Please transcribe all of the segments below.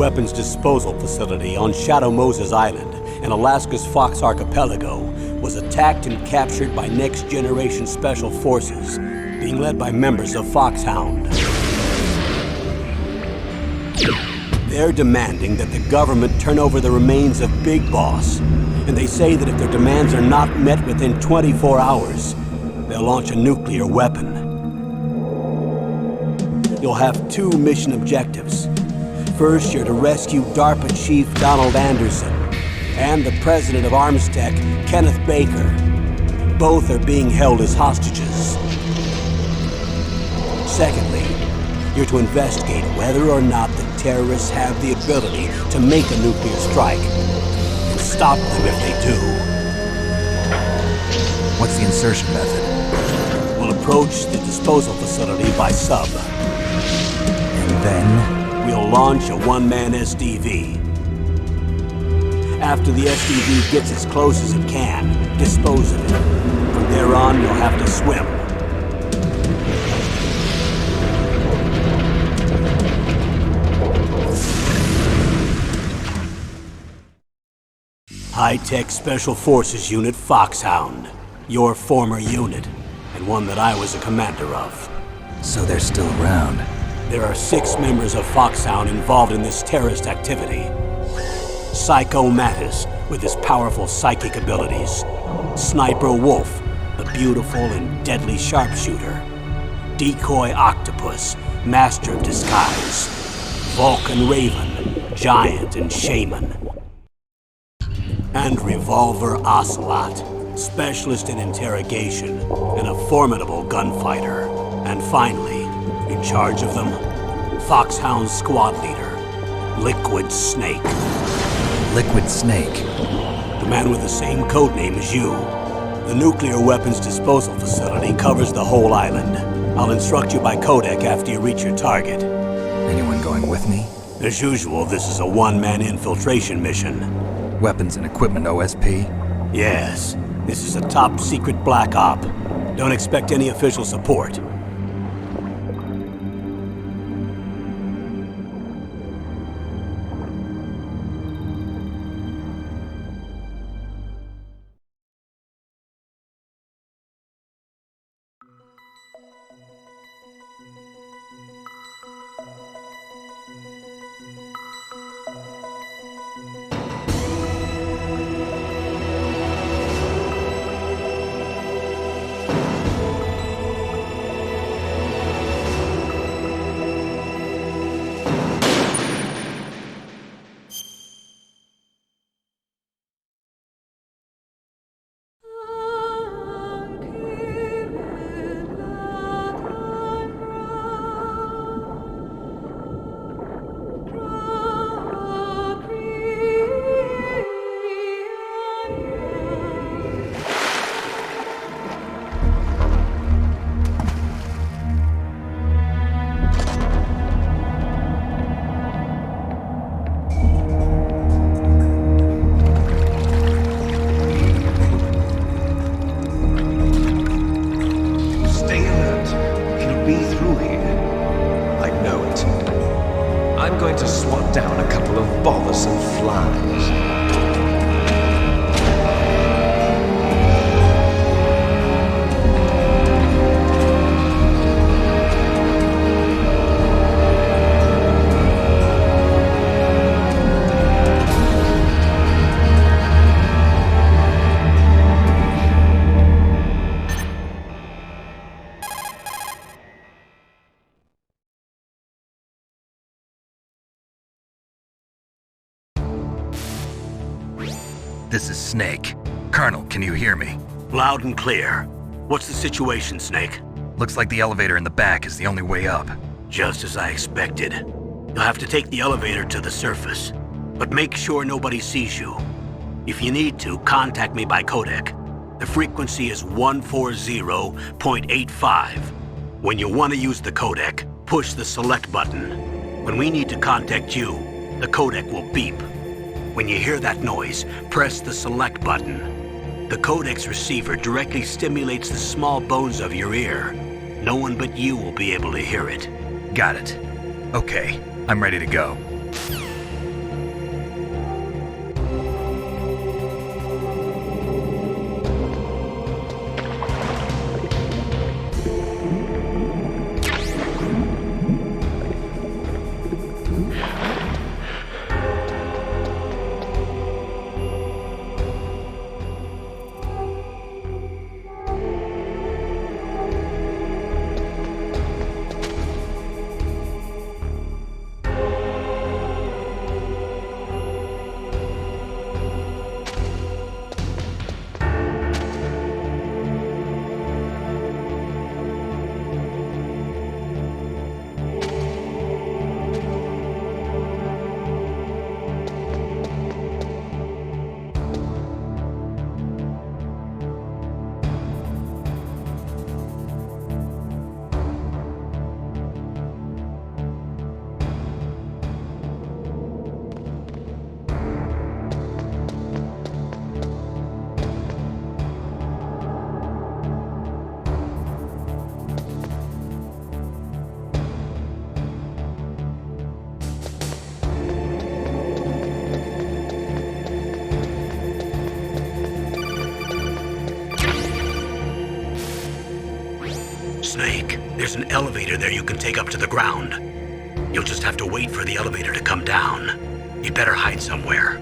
weapons disposal facility on Shadow Moses Island in Alaska's Fox Archipelago was attacked and captured by next-generation special forces, being led by members of Foxhound. They're demanding that the government turn over the remains of Big Boss, and they say that if their demands are not met within 24 hours, they'll launch a nuclear weapon. You'll have two mission objectives. First, you're to rescue DARPA Chief Donald Anderson and the president of Armstech, Kenneth Baker. Both are being held as hostages. Secondly, you're to investigate whether or not the terrorists have the ability to make a nuclear strike and stop them if they do. What's the insertion method? We'll approach the disposal facility by sub. And then? We'll launch a one-man SDV. After the SDV gets as close as it can, dispose of it. From there on, you'll have to swim. High-Tech Special Forces Unit Foxhound. Your former unit, and one that I was a commander of. So they're still around. There are 6 members of Foxhound involved in this terrorist activity. Psycho Mattis, with his powerful psychic abilities. Sniper Wolf, the beautiful and deadly sharpshooter. Decoy Octopus, master of disguise. Vulcan Raven, giant and shaman. And Revolver Ocelot, specialist in interrogation and a formidable gunfighter. And finally, in charge of them, Foxhound squad leader, Liquid Snake. Liquid Snake? The man with the same codename as you. The nuclear weapons disposal facility covers the whole island. I'll instruct you by codec after you reach your target. Anyone going with me? As usual, this is a one-man infiltration mission. Weapons and equipment OSP? Yes. This is a top-secret black op. Don't expect any official support. I'm going to swat down a couple of bothersome flies. This is Snake. Colonel, can you hear me? Loud and clear. What's the situation, Snake? Looks like the elevator in the back is the only way up. Just as I expected. You'll have to take the elevator to the surface, but make sure nobody sees you. If you need to, contact me by codec. The frequency is 140.85. When you want to use the codec, push the select button. When we need to contact you, the codec will beep. When you hear that noise, press the select button. The codec's receiver directly stimulates the small bones of your ear. No one but you will be able to hear it. Got it. Okay, I'm ready to go. Snake. There's an elevator there you can take up to the ground. You'll just have to wait for the elevator to come down. You'd better hide somewhere.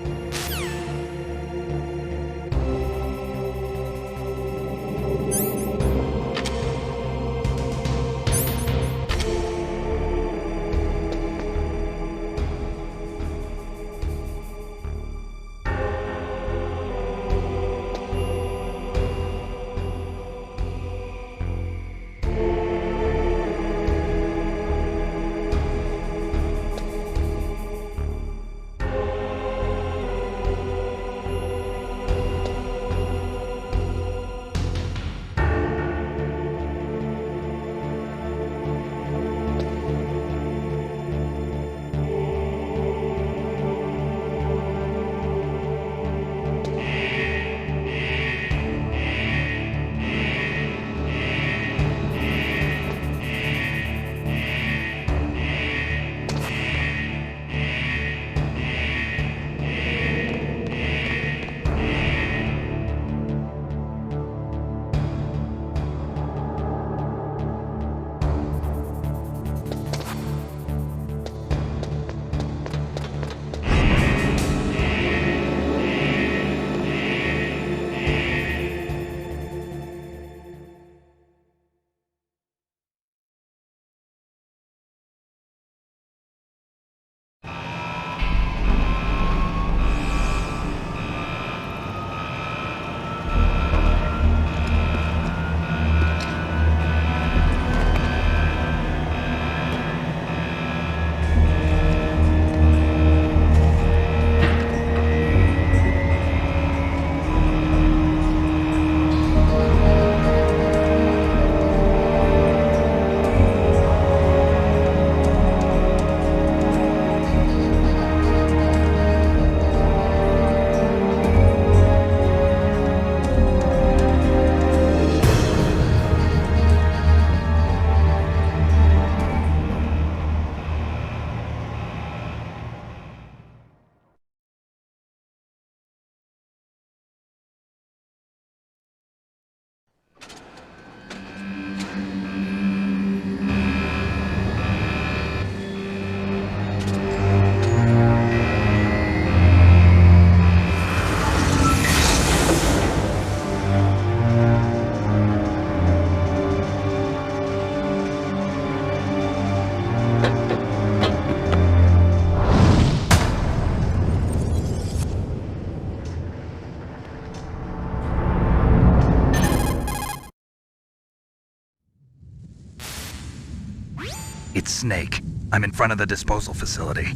It's Snake. I'm in front of the disposal facility.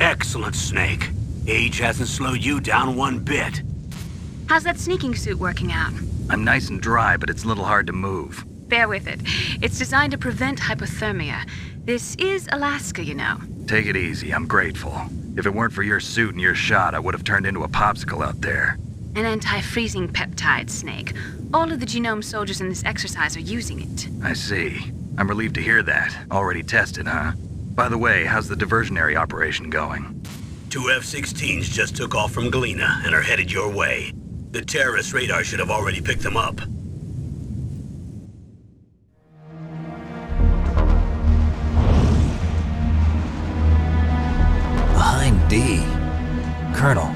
Excellent, Snake. Age hasn't slowed you down one bit. How's that sneaking suit working out? I'm nice and dry, but it's a little hard to move. Bear with it. It's designed to prevent hypothermia. This is Alaska, you know. Take it easy, I'm grateful. If it weren't for your suit and your shot, I would have turned into a popsicle out there. An anti-freezing peptide, Snake. All of the genome soldiers in this exercise are using it. I see. I'm relieved to hear that. Already tested, huh? By the way, how's the diversionary operation going? 2 F-16s just took off from Galena and are headed your way. The terrorist radar should have already picked them up. Behind D. Colonel,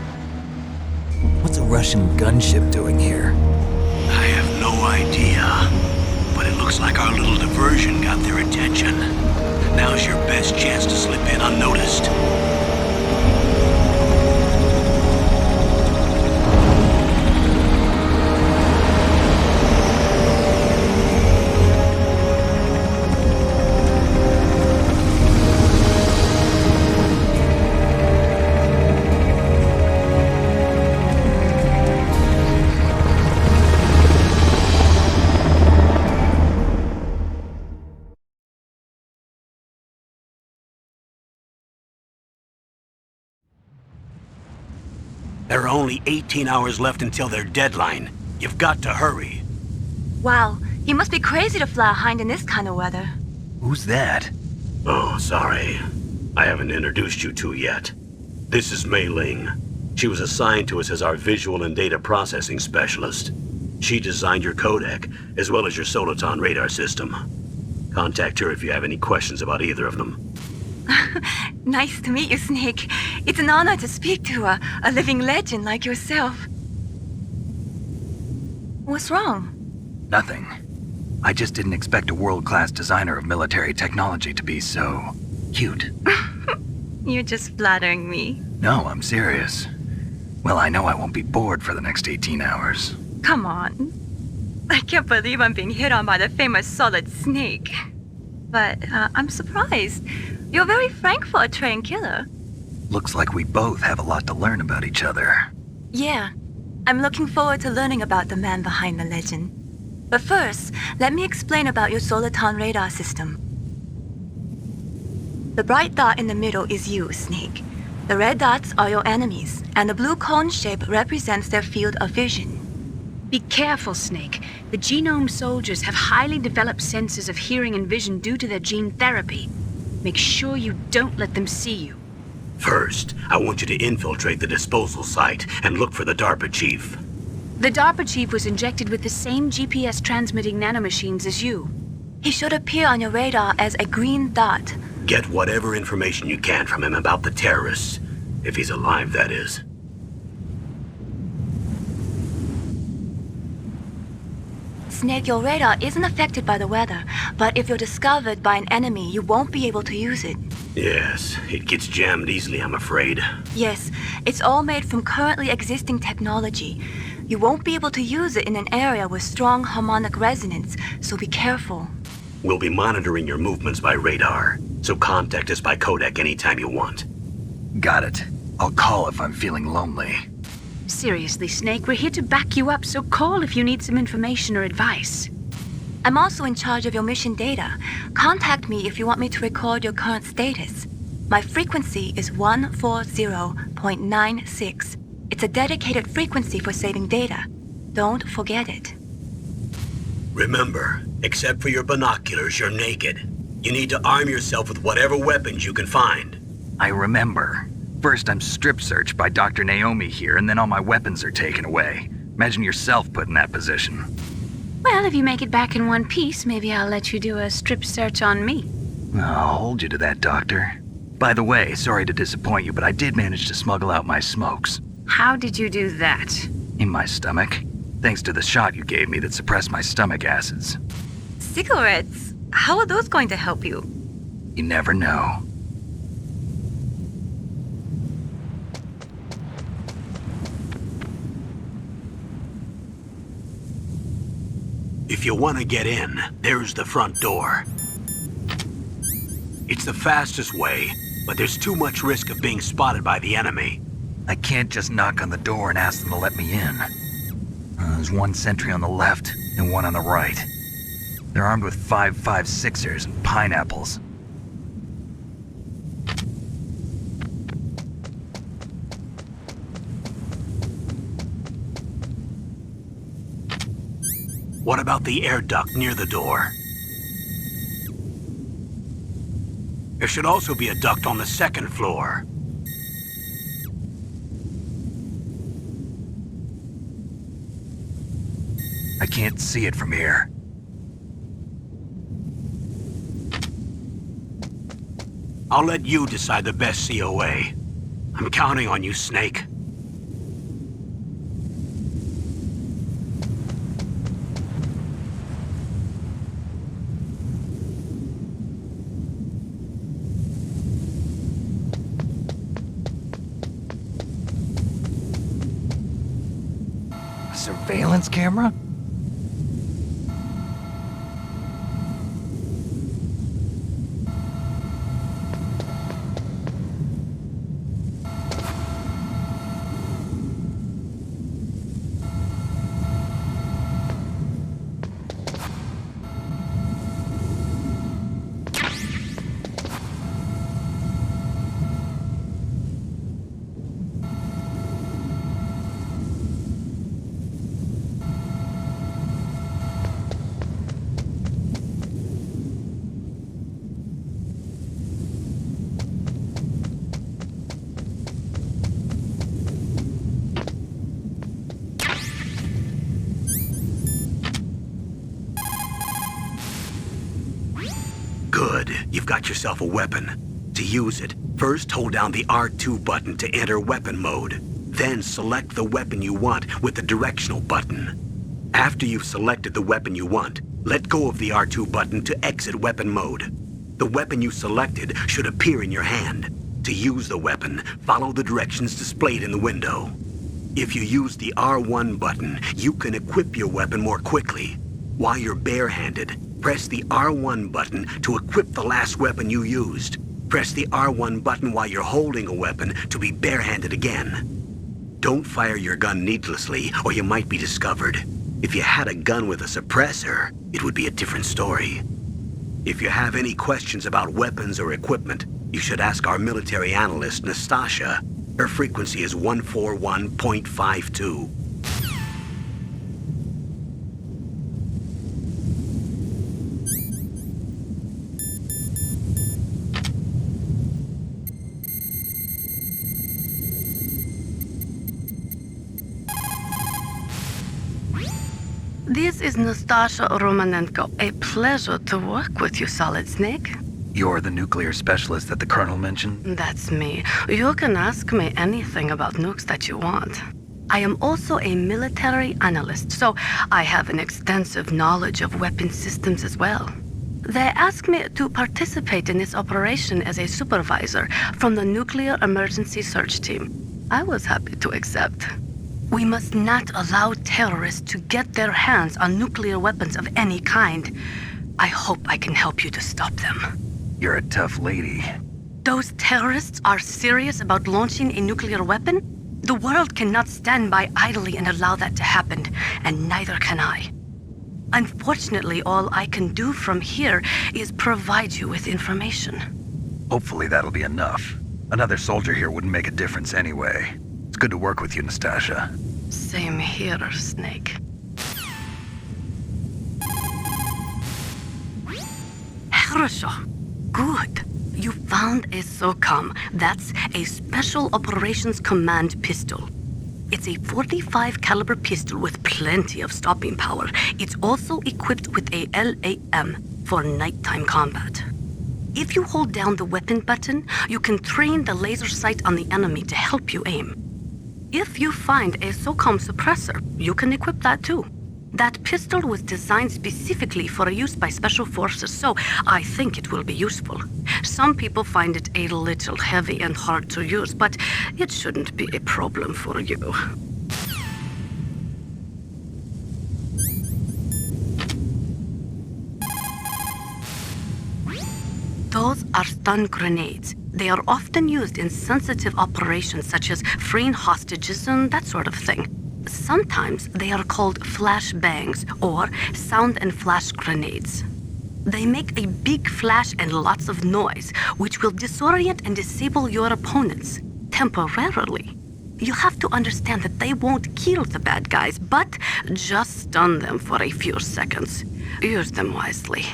what's a Russian gunship doing here? I have no idea, but it looks like our little diversion got their attention. Now's your best chance to slip in unnoticed. There are only 18 hours left until their deadline. You've got to hurry. Wow, you must be crazy to fly a hind in this kind of weather. Who's that? Oh, sorry. I haven't introduced you to yet. This is Mei Ling. She was assigned to us as our visual and data processing specialist. She designed your codec, as well as your Soliton radar system. Contact her if you have any questions about either of them. Nice to meet you, Snake. It's an honor to speak to a living legend like yourself. What's wrong? Nothing. I just didn't expect a world-class designer of military technology to be so cute. You're just flattering me. No, I'm serious. Well, I know I won't be bored for the next 18 hours. Come on. I can't believe I'm being hit on by the famous Solid Snake. But I'm surprised. You're very frank for a trained killer. Looks like we both have a lot to learn about each other. Yeah. I'm looking forward to learning about the man behind the legend. But first, let me explain about your Soliton radar system. The bright dot in the middle is you, Snake. The red dots are your enemies, and the blue cone shape represents their field of vision. Be careful, Snake. The genome soldiers have highly developed senses of hearing and vision due to their gene therapy. Make sure you don't let them see you. First, I want you to infiltrate the disposal site and look for the DARPA chief. The DARPA chief was injected with the same GPS transmitting nanomachines as you. He should appear on your radar as a green dot. Get whatever information you can from him about the terrorists. If he's alive, that is. Snake, your radar isn't affected by the weather, but if you're discovered by an enemy, you won't be able to use it. Yes, it gets jammed easily, I'm afraid. Yes, it's all made from currently existing technology. You won't be able to use it in an area with strong harmonic resonance, so be careful. We'll be monitoring your movements by radar, so contact us by codec anytime you want. Got it. I'll call if I'm feeling lonely. Seriously, Snake, we're here to back you up, so call if you need some information or advice. I'm also in charge of your mission data. Contact me if you want me to record your current status. My frequency is 140.96. It's a dedicated frequency for saving data. Don't forget it. Remember, except for your binoculars, you're naked. You need to arm yourself with whatever weapons you can find. I remember. First, I'm strip searched by Dr. Naomi here, and then all my weapons are taken away. Imagine yourself put in that position. Well, if you make it back in one piece, maybe I'll let you do a strip search on me. I'll hold you to that, Doctor. By the way, sorry to disappoint you, but I did manage to smuggle out my smokes. How did you do that? In my stomach. Thanks to the shot you gave me that suppressed my stomach acids. Cigarettes? How are those going to help you? You never know. If you want to get in, there's the front door. It's the fastest way, but there's too much risk of being spotted by the enemy. I can't just knock on the door and ask them to let me in. There's one sentry on the left and one on the right. They're armed with 5.56ers and pineapples. What about the air duct near the door? There should also be a duct on the second floor. I can't see it from here. I'll let you decide the best COA. I'm counting on you, Snake. Surveillance camera? you've got yourself a weapon. To use it, first hold down the R2 button to enter weapon mode. Then select the weapon you want with the directional button. After you've selected the weapon you want, let go of the R2 button to exit weapon mode. The weapon you selected should appear in your hand. To use the weapon, follow the directions displayed in the window. If you use the R1 button, you can equip your weapon more quickly. While you're barehanded, press the R1 button to equip the last weapon you used. Press the R1 button while you're holding a weapon to be barehanded again. Don't fire your gun needlessly, or you might be discovered. If you had a gun with a suppressor, it would be a different story. If you have any questions about weapons or equipment, you should ask our military analyst, Nastasha. Her frequency is 141.52. This is Nastasha Romanenko. A pleasure to work with you, Solid Snake. You're the nuclear specialist that the Colonel mentioned? That's me. You can ask me anything about nukes that you want. I am also a military analyst, so I have an extensive knowledge of weapon systems as well. They asked me to participate in this operation as a supervisor from the Nuclear Emergency Search Team. I was happy to accept. We must not allow terrorists to get their hands on nuclear weapons of any kind. I hope I can help you to stop them. You're a tough lady. Those terrorists are serious about launching a nuclear weapon? The world cannot stand by idly and allow that to happen, and neither can I. Unfortunately, all I can do from here is provide you with information. Hopefully that'll be enough. Another soldier here wouldn't make a difference anyway. It's good to work with you, Nastasha. Same here, Snake. Хорошо. Good. You found a SOCOM. That's a Special Operations Command pistol. It's a .45 caliber pistol with plenty of stopping power. It's also equipped with a LAM for nighttime combat. If you hold down the weapon button, you can train the laser sight on the enemy to help you aim. If you find a SOCOM suppressor, you can equip that too. That pistol was designed specifically for use by special forces, so I think it will be useful. Some people find it a little heavy and hard to use, but it shouldn't be a problem for you. Those are stun grenades. They are often used in sensitive operations such as freeing hostages and that sort of thing. Sometimes they are called flash bangs or sound and flash grenades. They make a big flash and lots of noise, which will disorient and disable your opponents temporarily. You have to understand that they won't kill the bad guys, but just stun them for a few seconds. Use them wisely.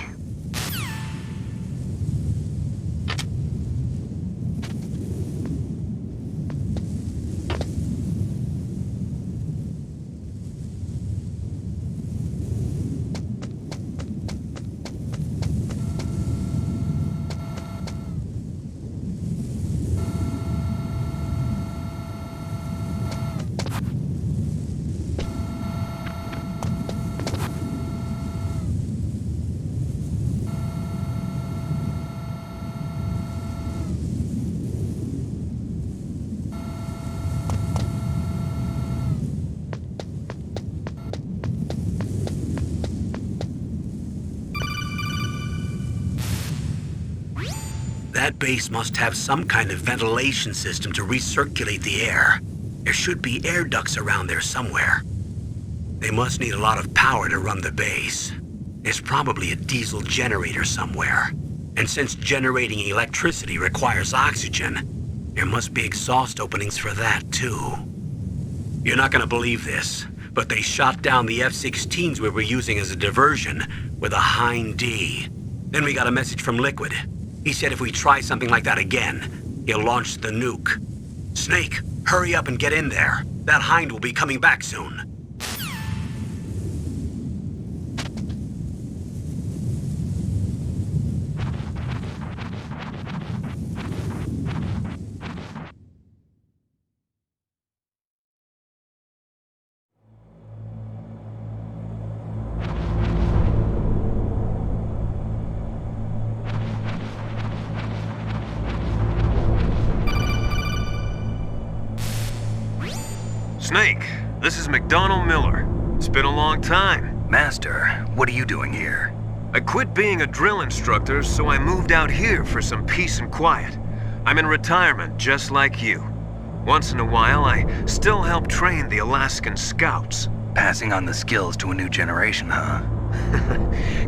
That base must have some kind of ventilation system to recirculate the air. There should be air ducts around there somewhere. They must need a lot of power to run the base. There's probably a diesel generator somewhere. And since generating electricity requires oxygen, there must be exhaust openings for that too. You're not gonna believe this, but they shot down the F-16s we were using as a diversion with a Hind D. Then we got a message from Liquid. He said if we try something like that again, he'll launch the nuke. Snake, hurry up and get in there. That Hind will be coming back soon. This is McDonald Miller. It's been a long time. Master, what are you doing here? I quit being a drill instructor, so I moved out here for some peace and quiet. I'm in retirement, just like you. Once in a while, I still help train the Alaskan Scouts. Passing on the skills to a new generation, huh?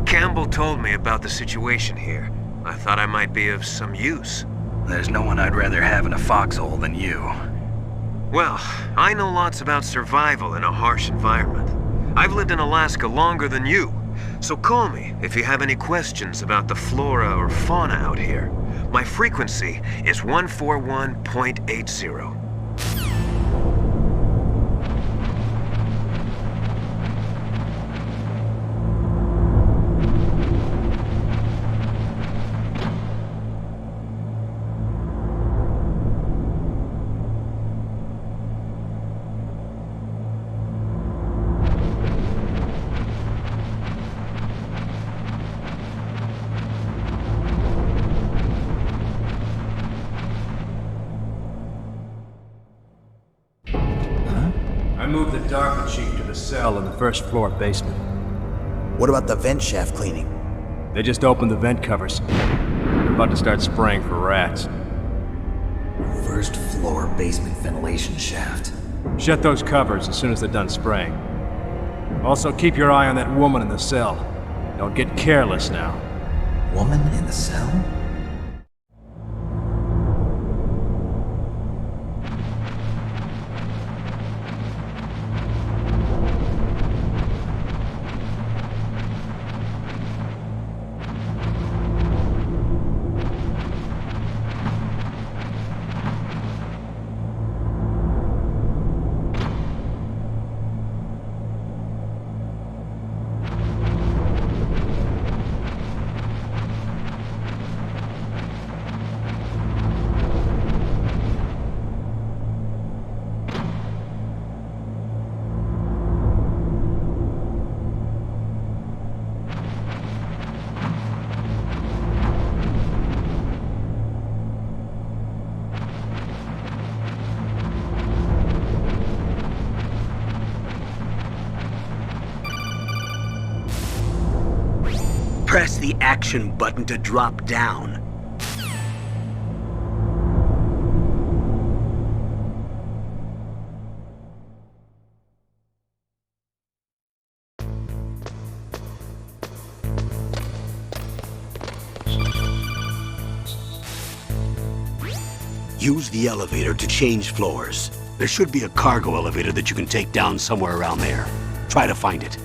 Campbell told me about the situation here. I thought I might be of some use. There's no one I'd rather have in a foxhole than you. Well, I know lots about survival in a harsh environment. I've lived in Alaska longer than you, so call me if you have any questions about the flora or fauna out here. My frequency is 141.80. I moved the Darker Chief to the cell in the first floor basement. What about the vent shaft cleaning? They just opened the vent covers. They're about to start spraying for rats. First floor basement ventilation shaft. Shut those covers as soon as they're done spraying. Also, keep your eye on that woman in the cell. Don't get careless now. Woman in the cell? Press the action button to drop down. Use the elevator to change floors. There should be a cargo elevator that you can take down somewhere around there. Try to find it.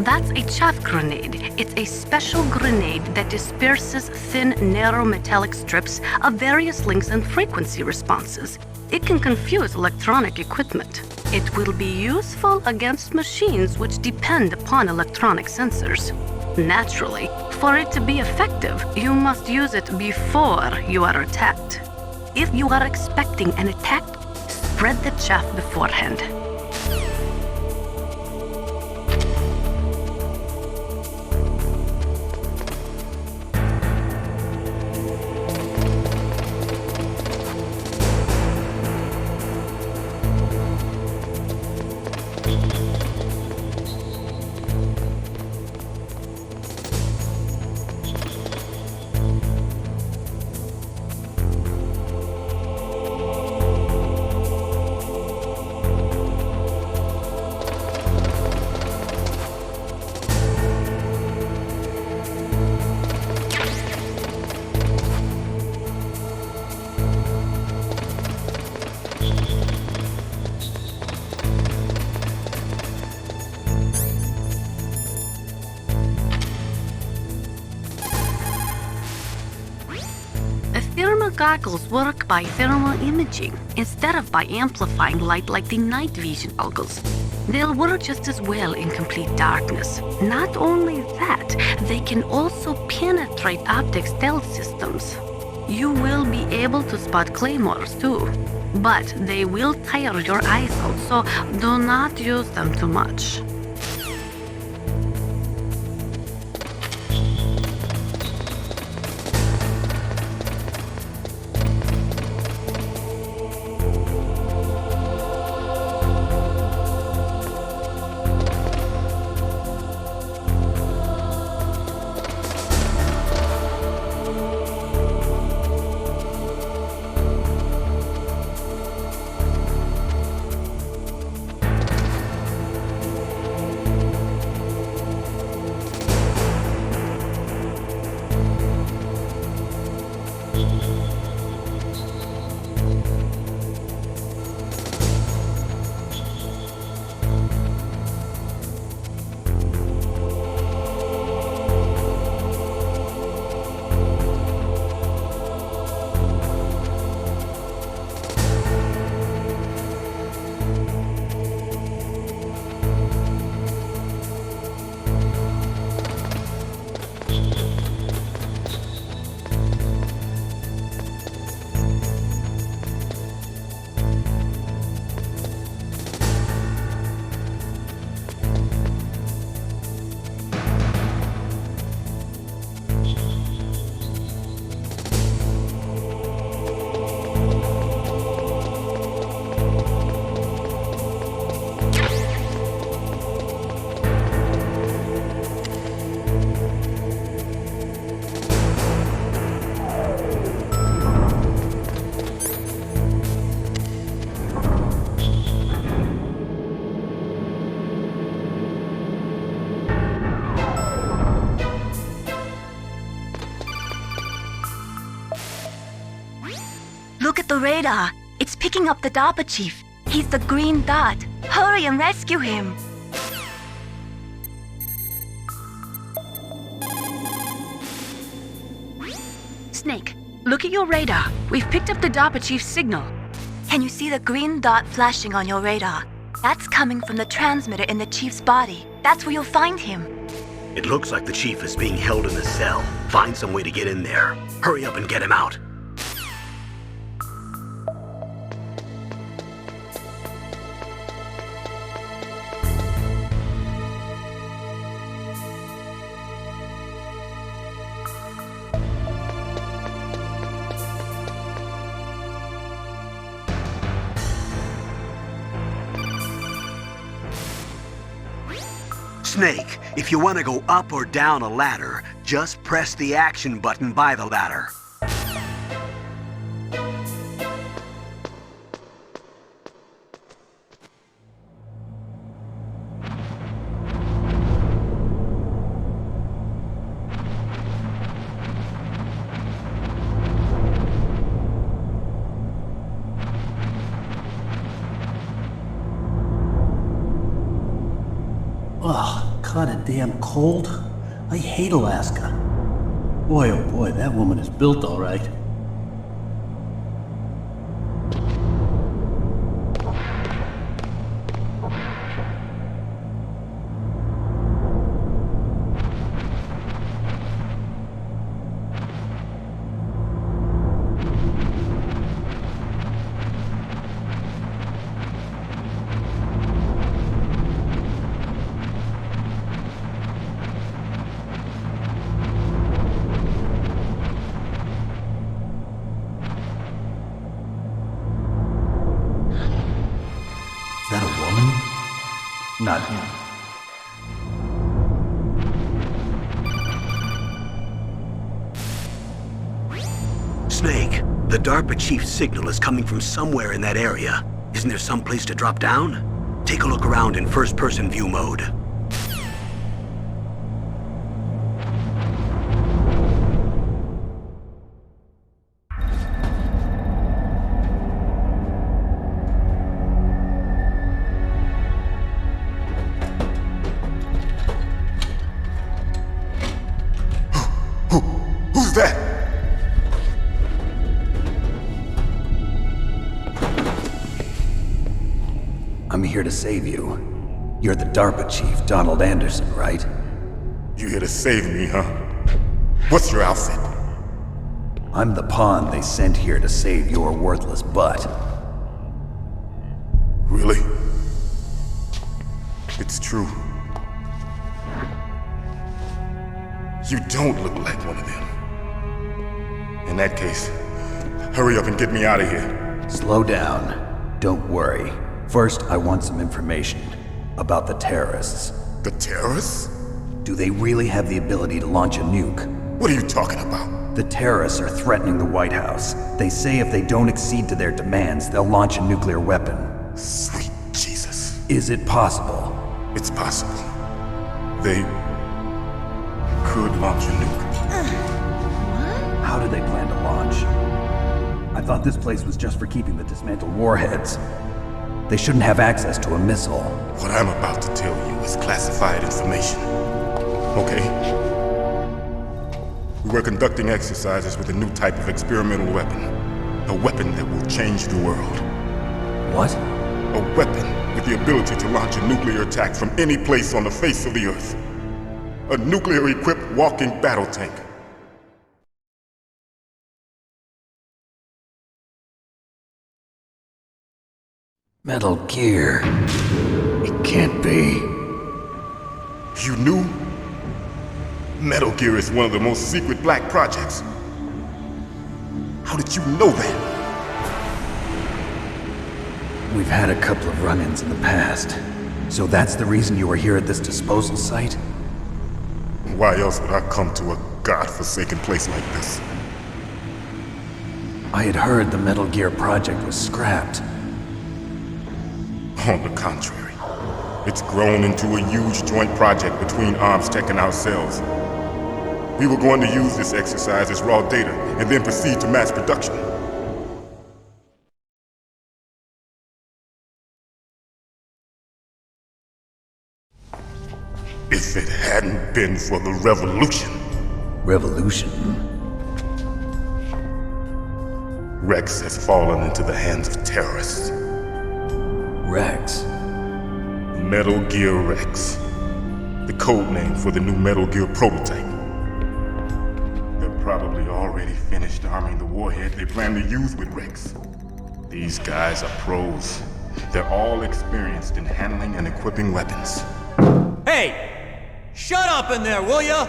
That's a chaff grenade. It's a special grenade that disperses thin, narrow metallic strips of various lengths and frequency responses. It can confuse electronic equipment. It will be useful against machines which depend upon electronic sensors. Naturally, for it to be effective, you must use it before you are attacked. If you are expecting an attack, spread the chaff beforehand. Goggles work by thermal imaging instead of by amplifying light like the night vision goggles. They'll work just as well in complete darkness. Not only that, they can also penetrate optic stealth systems. You will be able to spot claymores too, but they will tire your eyes out, so do not use them too much. Look at the radar. It's picking up the DARPA chief. He's the green dot. Hurry and rescue him. Snake, look at your radar. We've picked up the DARPA chief's signal. Can you see the green dot flashing on your radar? That's coming from the transmitter in the chief's body. That's where you'll find him. It looks like the chief is being held in a cell. Find some way to get in there. Hurry up and get him out. Snake, if you want to go up or down a ladder, just press the action button by the ladder. Ugh, kinda damn cold. I hate Alaska. Boy, oh boy, that woman is built all right. Is that a woman? Not him. Snake, the DARPA chief's signal is coming from somewhere in that area. Isn't there some place to drop down? Take a look around in first-person view mode. Who's that? I'm here to save you. You're the DARPA chief, Donald Anderson, right? You here to save me, huh? What's your outfit? I'm the pawn they sent here to save your worthless butt. Really? It's true. You don't look like one of them. In that case, hurry up and get me out of here. Slow down. Don't worry. First, I want some information about the terrorists. The terrorists? Do they really have the ability to launch a nuke? What are you talking about? The terrorists are threatening the White House. They say if they don't accede to their demands, they'll launch a nuclear weapon. Sweet Jesus. Is it possible? It's possible. They could launch a nuke. How do they plan to launch? I thought this place was just for keeping the dismantled warheads. They shouldn't have access to a missile. What I'm about to tell you is classified information. Okay? We were conducting exercises with a new type of experimental weapon. A weapon that will change the world. What? A weapon with the ability to launch a nuclear attack from any place on the face of the Earth. A nuclear-equipped walking battle tank. Metal Gear. It can't be. You knew? Metal Gear is one of the most secret black projects. How did you know that? We've had a couple of run-ins in the past. So that's the reason you were here at this disposal site? Why else would I come to a godforsaken place like this? I had heard the Metal Gear project was scrapped. On the contrary, it's grown into a huge joint project between ArmsTech and ourselves. We were going to use this exercise as raw data and then proceed to mass production. If it hadn't been for the revolution. Revolution? Rex has fallen into the hands of terrorists. Rex? Metal Gear Rex. The code name for the new Metal Gear prototype. They're probably already finished arming the warhead they plan to use with Rex. These guys are pros. They're all experienced in handling and equipping weapons. Hey! Shut up in there, will ya?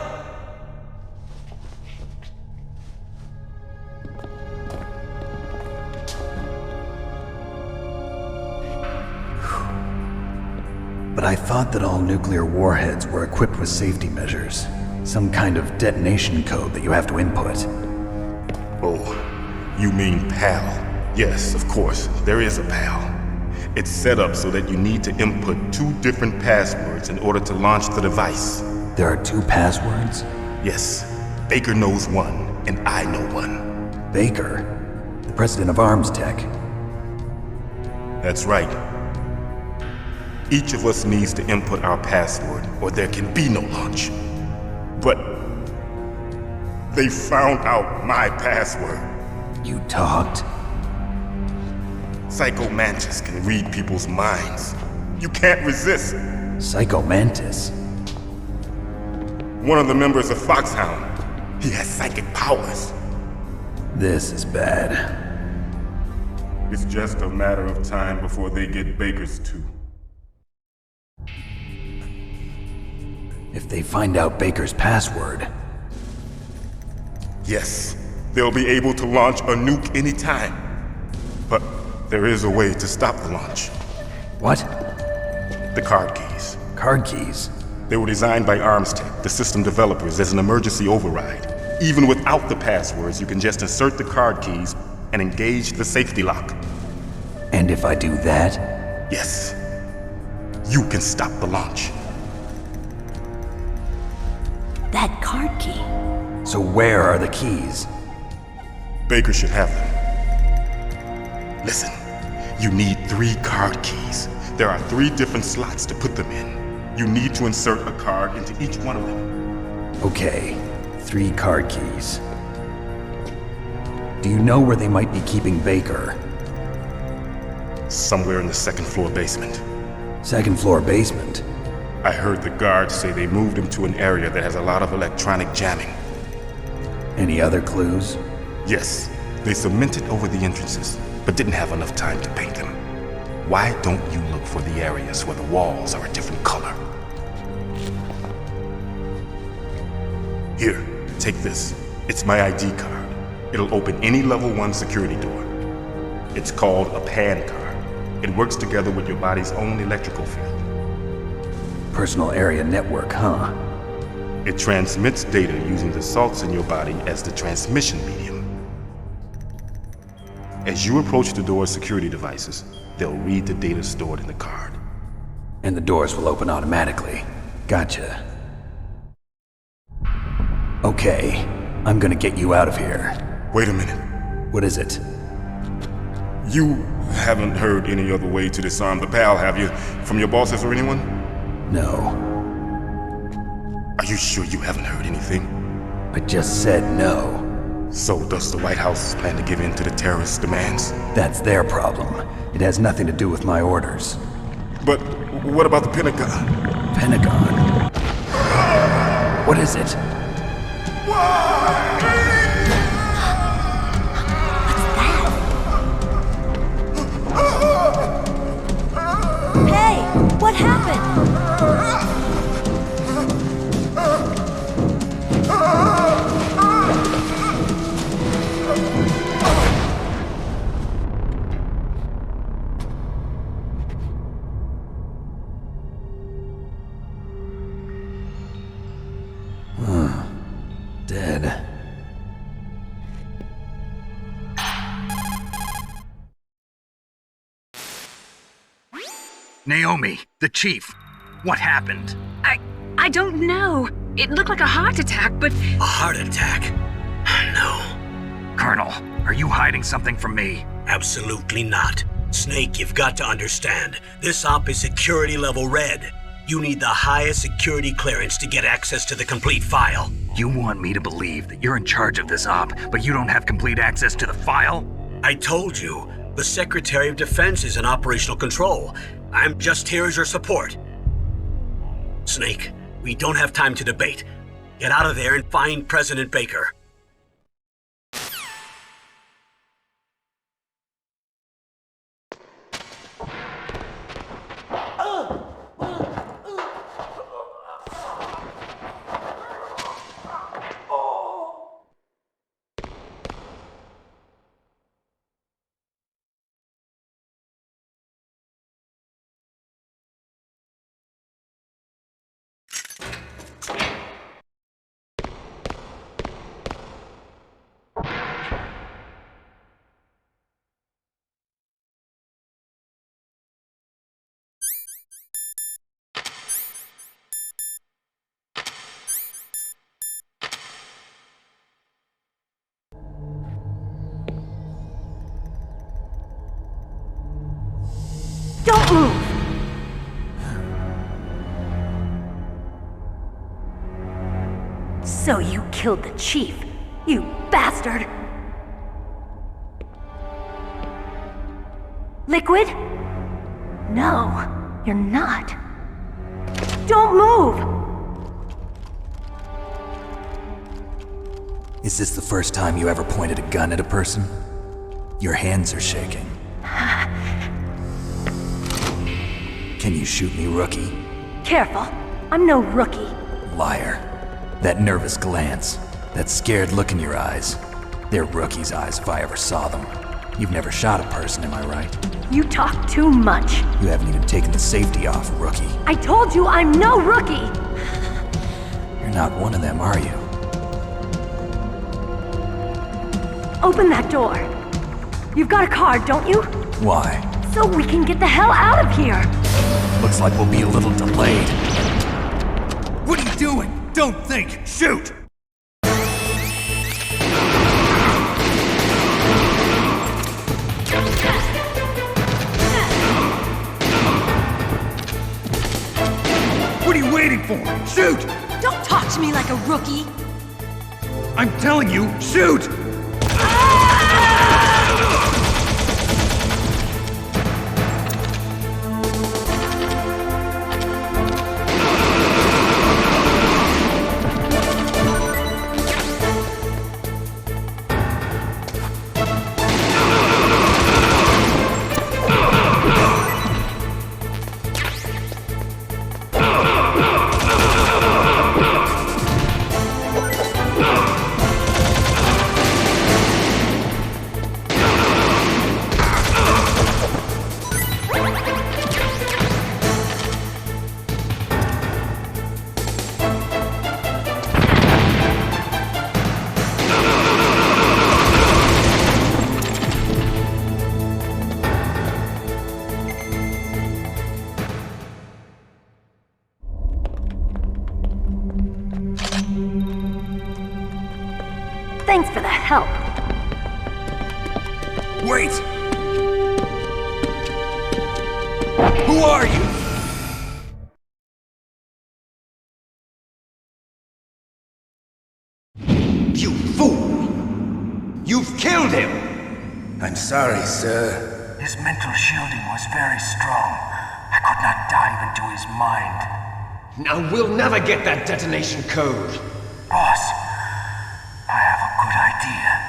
But I thought that all nuclear warheads were equipped with safety measures. Some kind of detonation code that you have to input. Oh, you mean PAL? Yes, of course, there is a PAL. It's set up so that you need to input 2 different passwords in order to launch the device. There are 2 passwords? Yes. Baker knows one, and I know one. Baker? The president of ArmsTech? That's right. Each of us needs to input our password, or there can be no launch. But they found out my password. You talked? Psycho Mantis can read people's minds. You can't resist. Psycho Mantis? One of the members of Foxhound. He has psychic powers. This is bad. It's just a matter of time before they get Baker's too. If they find out Baker's password... Yes, they'll be able to launch a nuke anytime. But there is a way to stop the launch. What? The card keys. Card keys? They were designed by ArmsTech, the system developers, as an emergency override. Even without the passwords, you can just insert the card keys and engage the safety lock. And if I do that? Yes. You can stop the launch. That card key. So where are the keys? Baker should have them. Listen, you need 3 card keys. There are 3 different slots to put them in. You need to insert a card into each one of them. Okay, 3 card keys. Do you know where they might be keeping Baker? Somewhere in the 2nd floor basement. 2nd floor basement? I heard the guards say they moved him to an area that has a lot of electronic jamming. Any other clues? Yes, they cemented over the entrances, but didn't have enough time to paint them. Why don't you look for the areas where the walls are a different color? Here, take this. It's my ID card. It'll open any level 1 security door. It's called a PAN card. It works together with your body's own electrical field. Personal area network, huh? It transmits data using the salts in your body as the transmission medium. As you approach the door's security devices, they'll read the data stored in the card. And the doors will open automatically. Gotcha. Okay, I'm gonna get you out of here. Wait a minute. What is it? You haven't heard any other way to disarm the PAL, have you? From your bosses or anyone? No. Are you sure you haven't heard anything? I just said no. So does the White House plan to give in to the terrorists' demands? That's their problem. It has nothing to do with my orders. But what about the Pentagon? Pentagon? What is it? Hey, what happened? Dead. Naomi, the chief. What happened? I don't know. It looked like a heart attack, but... A heart attack? No. Colonel, are you hiding something from me? Absolutely not. Snake, you've got to understand. This op is security level red. You need the highest security clearance to get access to the complete file. You want me to believe that you're in charge of this op, but you don't have complete access to the file? I told you, the Secretary of Defense is in operational control. I'm just here as your support. Snake, we don't have time to debate. Get out of there and find President Baker. Don't move! So you killed the chief, you bastard! Liquid? No, you're not. Don't move! Is this the first time you ever pointed a gun at a person? Your hands are shaking. Can you shoot me, rookie? Careful, I'm no rookie. Liar. That nervous glance, that scared look in your eyes. They're rookie's eyes if I ever saw them. You've never shot a person, am I right? You talk too much. You haven't even taken the safety off, rookie. I told you I'm no rookie! You're not one of them, are you? Open that door. You've got a card, don't you? Why? So we can get the hell out of here! Looks like we'll be a little delayed. What are you doing? Don't think! Shoot! What are you waiting for? Shoot! Don't talk to me like a rookie! I'm telling you, shoot! Thanks for the help. Wait! Who are you? You fool! You've killed him! I'm sorry, sir. His mental shielding was very strong. I could not dive into his mind. Now we'll never get that detonation code. Boss, I have a good idea.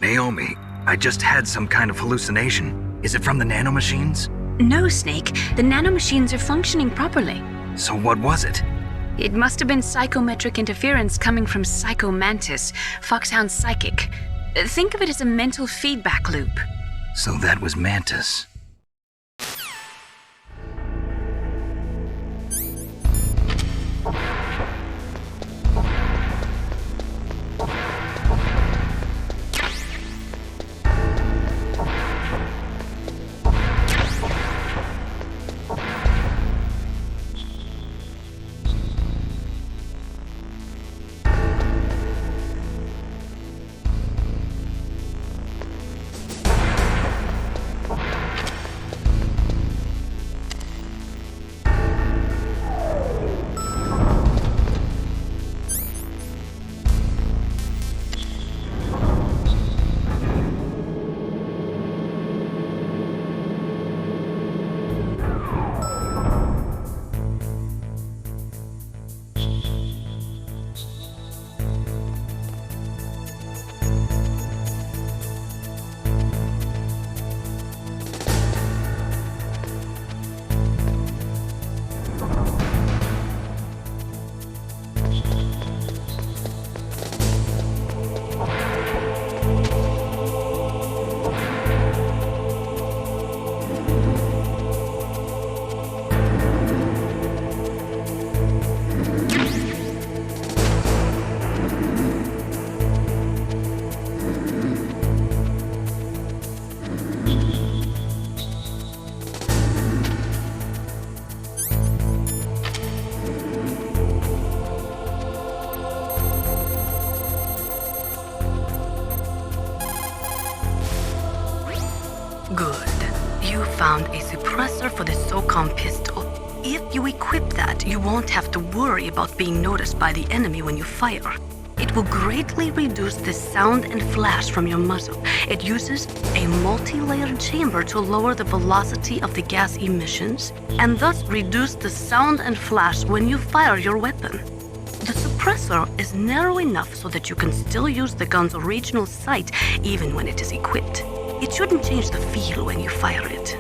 Naomi, I just had some kind of hallucination. Is it from the nanomachines? No, Snake. The nanomachines are functioning properly. So what was it? It must have been psychometric interference coming from Psycho Mantis, Foxhound's psychic. Think of it as a mental feedback loop. So that was Mantis. Good. You found a suppressor for the SOCOM pistol. If you equip that, you won't have to worry about being noticed by the enemy when you fire. It will greatly reduce the sound and flash from your muzzle. It uses a multi-layered chamber to lower the velocity of the gas emissions, and thus reduce the sound and flash when you fire your weapon. The suppressor is narrow enough so that you can still use the gun's original sight even when it is equipped. It shouldn't change the feel when you fire it.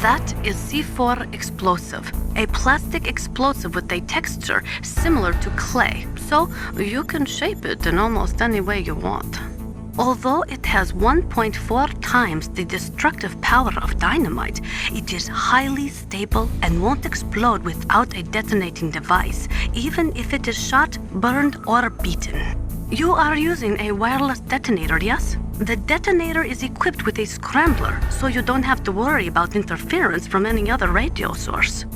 That is C4 explosive, a plastic explosive with a texture similar to clay, so you can shape it in almost any way you want. Although it has 1.4 times the destructive power of dynamite, it is highly stable and won't explode without a detonating device, even if it is shot, burned, or beaten. You are using a wireless detonator, yes? The detonator is equipped with a scrambler, so you don't have to worry about interference from any other radio source.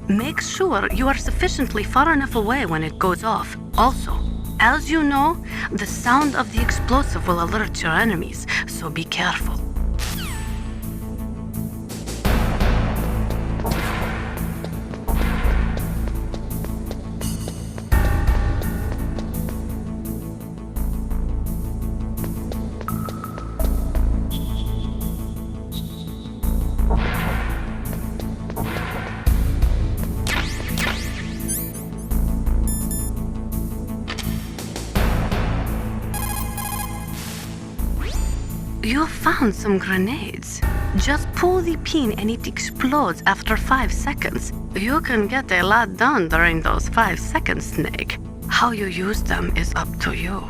Make sure you are sufficiently far enough away when it goes off. Also, as you know, the sound of the explosive will alert your enemies, so be careful. You found some grenades. Just pull the pin and it explodes after 5 seconds. You can get a lot done during those 5 seconds, Snake. How you use them is up to you.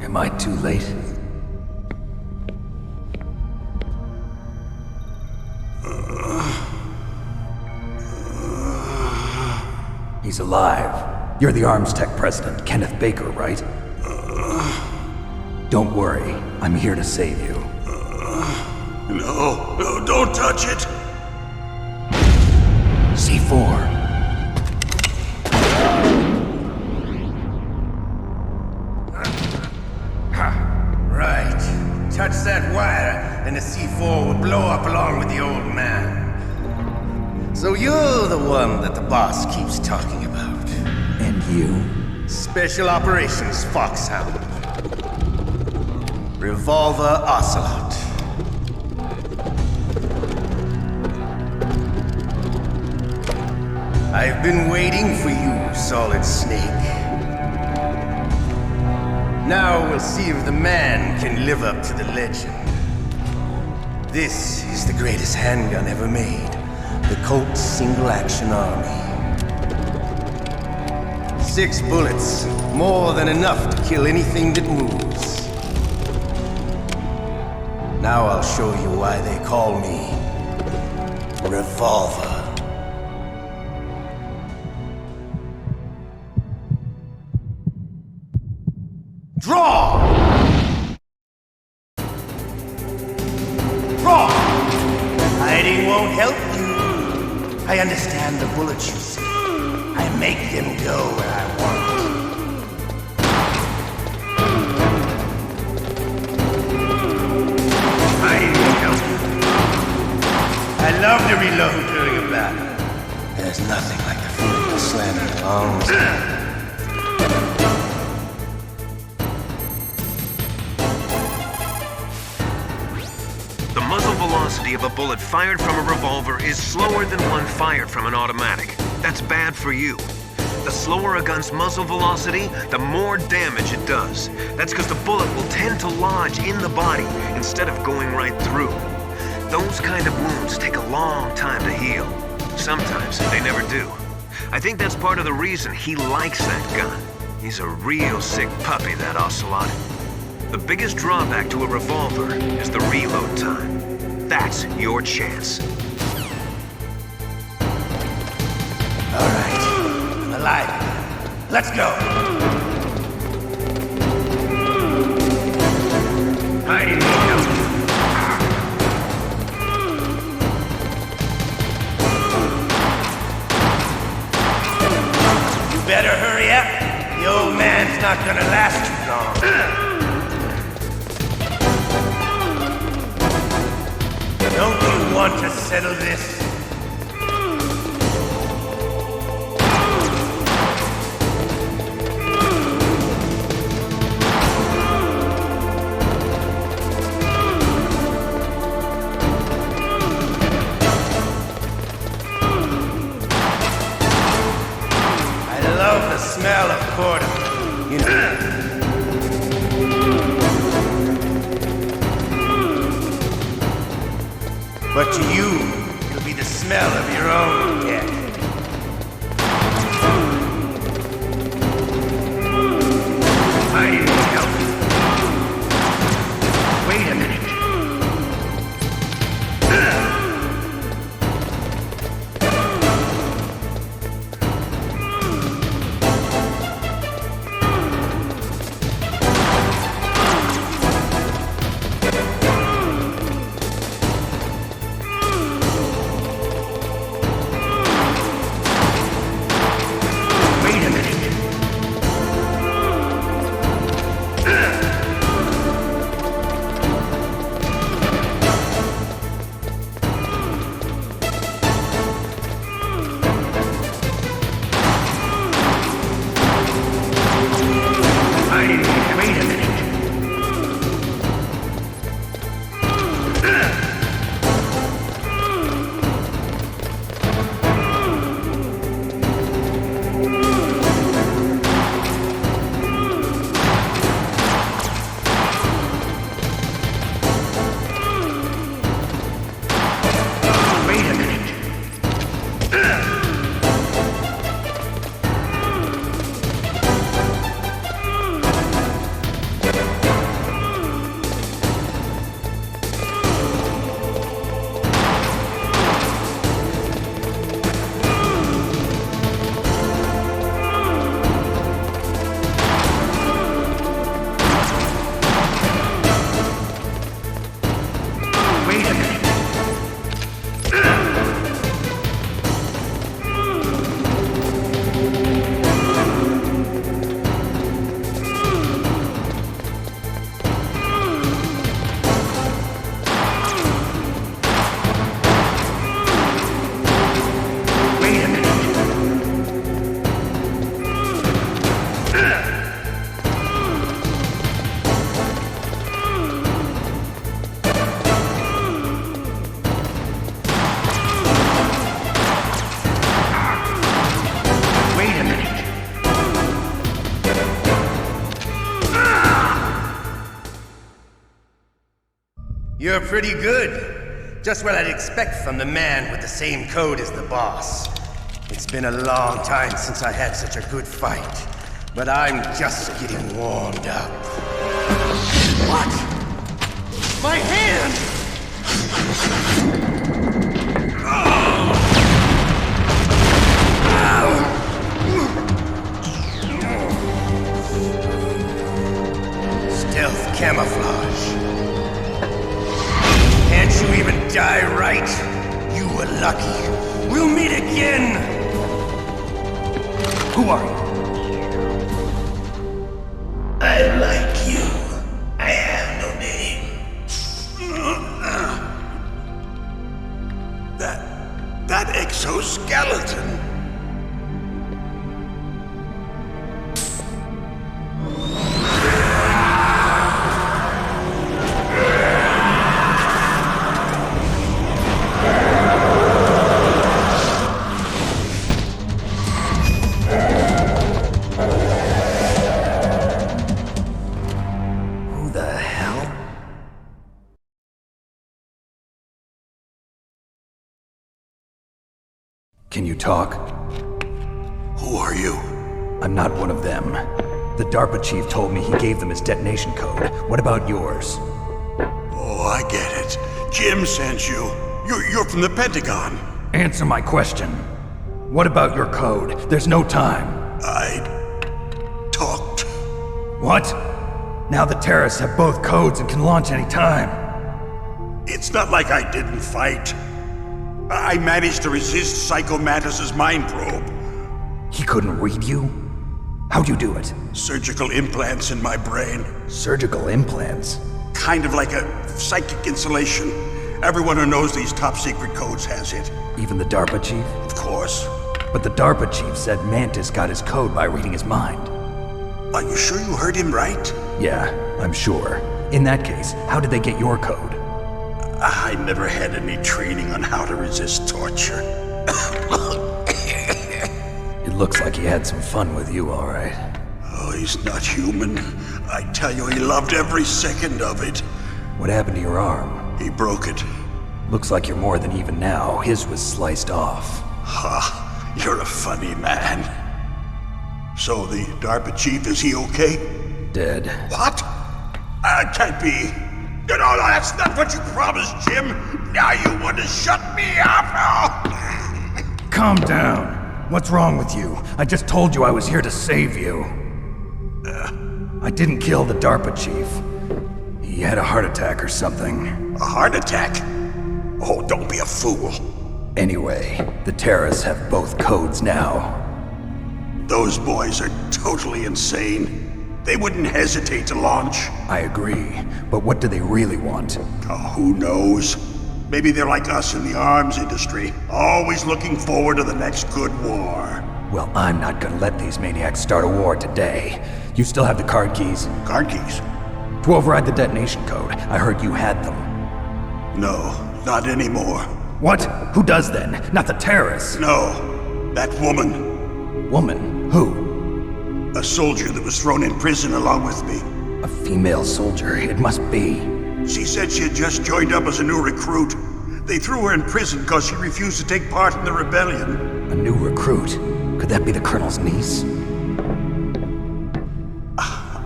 Am I too late? He's alive. You're the Arms Tech president, Kenneth Baker, right? Don't worry. I'm here to save you. No, don't touch it! C4. Right. Touch that wire, and the C4 will blow up along with the old man. So you're the one that the boss keeps talking about. And you? Special Operations Foxhound. Revolver Ocelot. I've been waiting for you, Solid Snake. Now we'll see if the man can live up to the legend. This is the greatest handgun ever made. The Colt Single Action Army. 6 bullets, more than enough to kill anything that moves. Now I'll show you why they call me Revolver. Draw! Draw! Hiding won't help you. I understand the bullets you see. I make them go where I want. Hiding won't help you. I love to reload during a battle. There's nothing like the feeling of slamming the lungs. The muzzle velocity of a bullet fired from a revolver is slower than one fired from an automatic. That's bad for you. The slower a gun's muzzle velocity, the more damage it does. That's because the bullet will tend to lodge in the body instead of going right through. Those kind of wounds take a long time to heal. Sometimes they never do. I think that's part of the reason he likes that gun. He's a real sick puppy, that Ocelot. The biggest drawback to a revolver is the reload time. That's your chance. All right, I'm alive. Let's go. Hiding won't help. You better hurry up. The old man's not gonna last too long. Don't you want to settle this? I love the smell of corn. You know. But to you, it'll be the smell of your own death. I need help. Wait a minute. You're pretty good. Just what I'd expect from the man with the same code as the boss. It's been a long time since I had such a good fight, but I'm just getting warmed up. What? My hand! Stealth camouflage. Can't you even die right? You were lucky. We'll meet again! Who are you? I like you. I have no name. That exoskeleton. Can you talk? Who are you? I'm not one of them. The DARPA chief told me he gave them his detonation code. What about yours? Oh, I get it. Jim sent you. You're from the Pentagon. Answer my question. What about your code? There's no time. I talked. What? Now the terrorists have both codes and can launch any time. It's not like I didn't fight. I managed to resist Psycho Mantis's mind probe. He couldn't read you? How'd you do it? Surgical implants in my brain. Surgical implants? Kind of like a psychic insulation. Everyone who knows these top secret codes has it. Even the DARPA chief? Of course. But the DARPA chief said Mantis got his code by reading his mind. Are you sure you heard him right? Yeah, I'm sure. In that case, how did they get your code? I never had any training on how to resist torture. It looks like he had some fun with you, all right. Oh, he's not human. I tell you, he loved every second of it. What happened to your arm? He broke it. Looks like you're more than even now. His was sliced off. Ha, you're a funny man. So the DARPA chief, is he okay? Dead. What? Can't be. No, that's not what you promised, Jim. Now you want to shut me up? Calm down. What's wrong with you? I just told you I was here to save you. I didn't kill the DARPA chief. He had a heart attack or something. A heart attack? Oh, don't be a fool. Anyway, the terrorists have both codes now. Those boys are totally insane. They wouldn't hesitate to launch. I agree, but what do they really want? Oh, who knows? Maybe they're like us in the arms industry, always looking forward to the next good war. Well, I'm not gonna let these maniacs start a war today. You still have the card keys? Card keys? To override the detonation code. I heard you had them. No, not anymore. What? Who does then? Not the terrorists? No, that woman. Woman? Who? A soldier that was thrown in prison along with me. A female soldier, it must be. She said she had just joined up as a new recruit. They threw her in prison because she refused to take part in the rebellion. A new recruit? Could that be the Colonel's niece?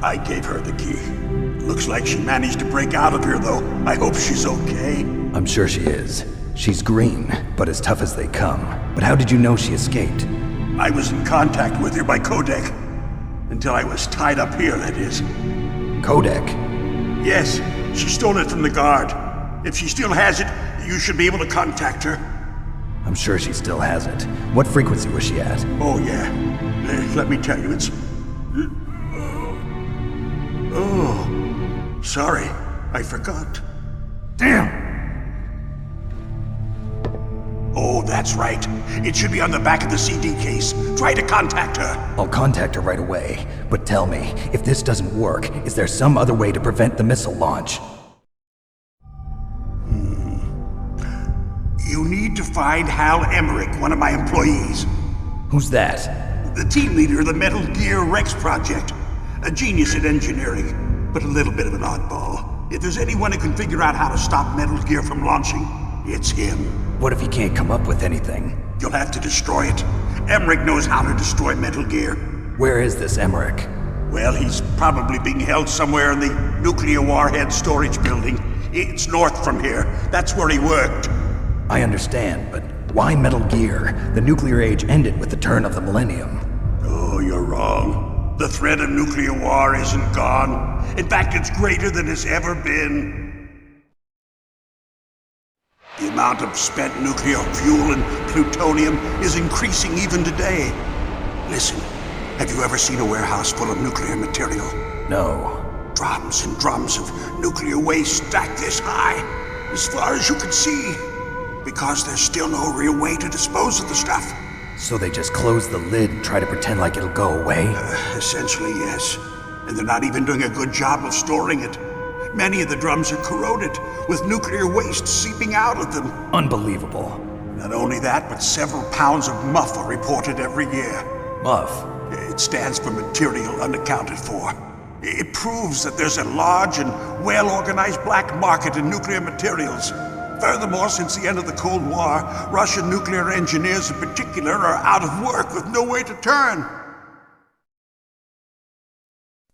I gave her the key. Looks like she managed to break out of here, though. I hope she's okay. I'm sure she is. She's green, but as tough as they come. But how did you know she escaped? I was in contact with her by codec. Until I was tied up here, that is. Codec? Yes, she stole it from the guard. If she still has it, you should be able to contact her. I'm sure she still has it. What frequency was she at? Oh, yeah. Let me tell you, it's... Oh, sorry. I forgot. Damn! Oh, that's right. It should be on the back of the CD case. Try to contact her. I'll contact her right away. But tell me, if this doesn't work, is there some other way to prevent the missile launch? You need to find Hal Emmerich, one of my employees. Who's that? The team leader of the Metal Gear Rex project. A genius at engineering, but a little bit of an oddball. If there's anyone who can figure out how to stop Metal Gear from launching, it's him. What if he can't come up with anything? You'll have to destroy it. Emmerich knows how to destroy Metal Gear. Where is this Emmerich? Well, he's probably being held somewhere in the nuclear warhead storage building. It's north from here. That's where he worked. I understand, but why Metal Gear? The nuclear age ended with the turn of the millennium. Oh, you're wrong. The threat of nuclear war isn't gone. In fact, it's greater than it's ever been. The amount of spent nuclear fuel and plutonium is increasing even today. Listen, have you ever seen a warehouse full of nuclear material? No. Drums and drums of nuclear waste stacked this high, as far as you can see. Because there's still no real way to dispose of the stuff. So they just close the lid and try to pretend like it'll go away? Essentially, yes. And they're not even doing a good job of storing it. Many of the drums are corroded, with nuclear waste seeping out of them. Unbelievable. Not only that, but several pounds of MUF are reported every year. MUF? It stands for material unaccounted for. It proves that there's a large and well-organized black market in nuclear materials. Furthermore, since the end of the Cold War, Russian nuclear engineers in particular are out of work with no way to turn.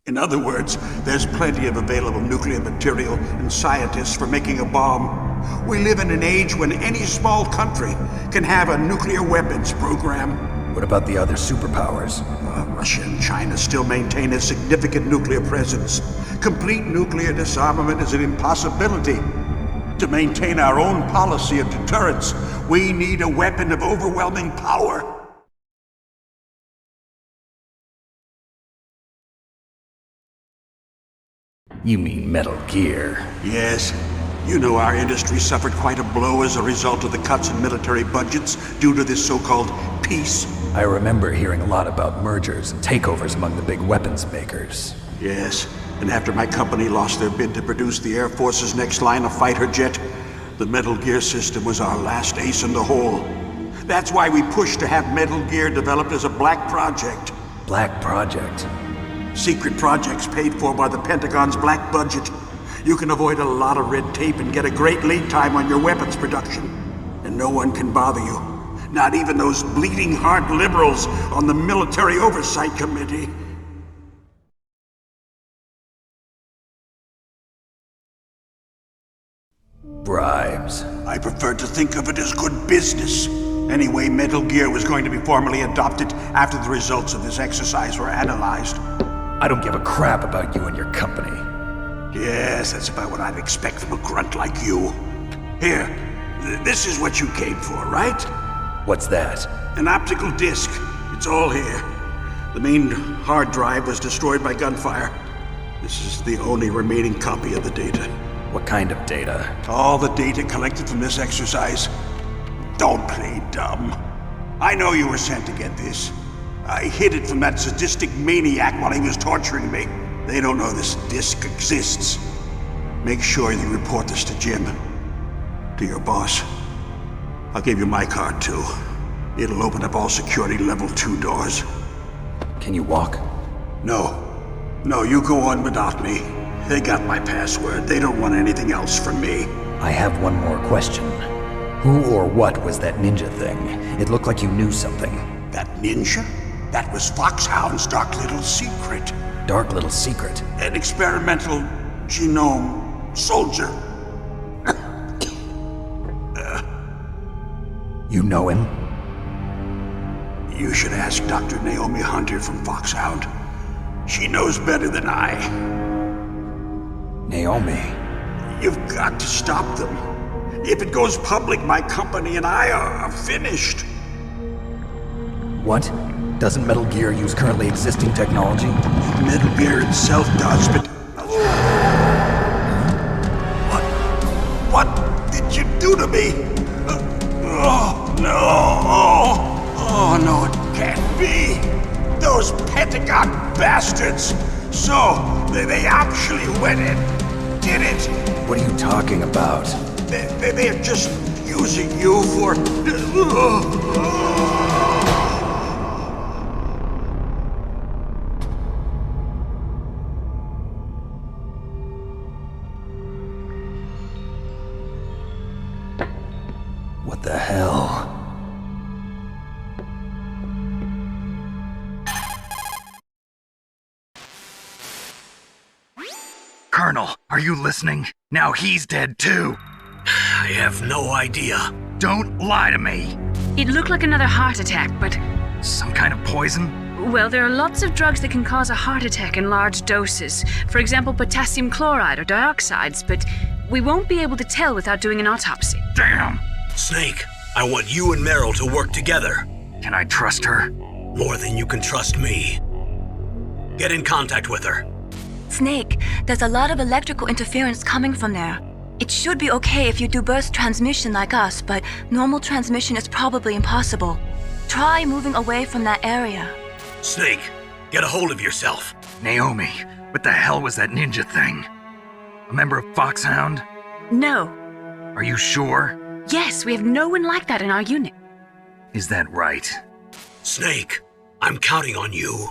In other words, there's plenty of available nuclear material and scientists for making a bomb. We live in an age when any small country can have a nuclear weapons program. What about the other superpowers? Russia and China still maintain a significant nuclear presence. Complete nuclear disarmament is an impossibility. To maintain our own policy of deterrence, we need a weapon of overwhelming power. You mean Metal Gear? Yes. You know our industry suffered quite a blow as a result of the cuts in military budgets due to this so-called peace. I remember hearing a lot about mergers and takeovers among the big weapons makers. Yes, and after my company lost their bid to produce the Air Force's next line of fighter jet, the Metal Gear system was our last ace in the hole. That's why we pushed to have Metal Gear developed as a black project. Black project? Secret projects paid for by the Pentagon's black budget. You can avoid a lot of red tape and get a great lead time on your weapons production. And no one can bother you. Not even those bleeding heart liberals on the Military Oversight Committee. Bribes. I prefer to think of it as good business. Anyway, Metal Gear was going to be formally adopted after the results of this exercise were analyzed. I don't give a crap about you and your company. Yes, that's about what I'd expect from a grunt like you. Here, this is what you came for, right? What's that? An optical disc. It's all here. The main hard drive was destroyed by gunfire. This is the only remaining copy of the data. What kind of data? All the data collected from this exercise. Don't play dumb. I know you were sent to get this. I hid it from that sadistic maniac while he was torturing me. They don't know this disc exists. Make sure you report this to Jim. To your boss. I'll give you my card too. It'll open up all security level 2 doors. Can you walk? No. No, you go on without me. They got my password. They don't want anything else from me. I have one more question. Who or what was that ninja thing? It looked like you knew something. That ninja? That was Foxhound's dark little secret. Dark little secret? An experimental genome soldier. You know him? You should ask Dr. Naomi Hunter from Foxhound. She knows better than I. Naomi? You've got to stop them. If it goes public, my company and I are finished. What? Doesn't Metal Gear use currently existing technology? Metal Gear itself does, but... What did you do to me? Oh, no. Oh, no, it can't be. Those Pentagon bastards. So, they actually went and did it. What are you talking about? They're just using you for... the hell? Colonel, are you listening? Now he's dead too. I have no idea. Don't lie to me. It looked like another heart attack, but... Some kind of poison? Well, there are lots of drugs that can cause a heart attack in large doses. For example, potassium chloride or dioxides, but we won't be able to tell without doing an autopsy. Damn! Snake, I want you and Meryl to work together. Can I trust her? More than you can trust me. Get in contact with her. Snake, there's a lot of electrical interference coming from there. It should be okay if you do burst transmission like us, but normal transmission is probably impossible. Try moving away from that area. Snake, get a hold of yourself. Naomi, what the hell was that ninja thing? A member of Foxhound? No. Are you sure? Yes, we have no one like that in our unit. Is that right? Snake, I'm counting on you.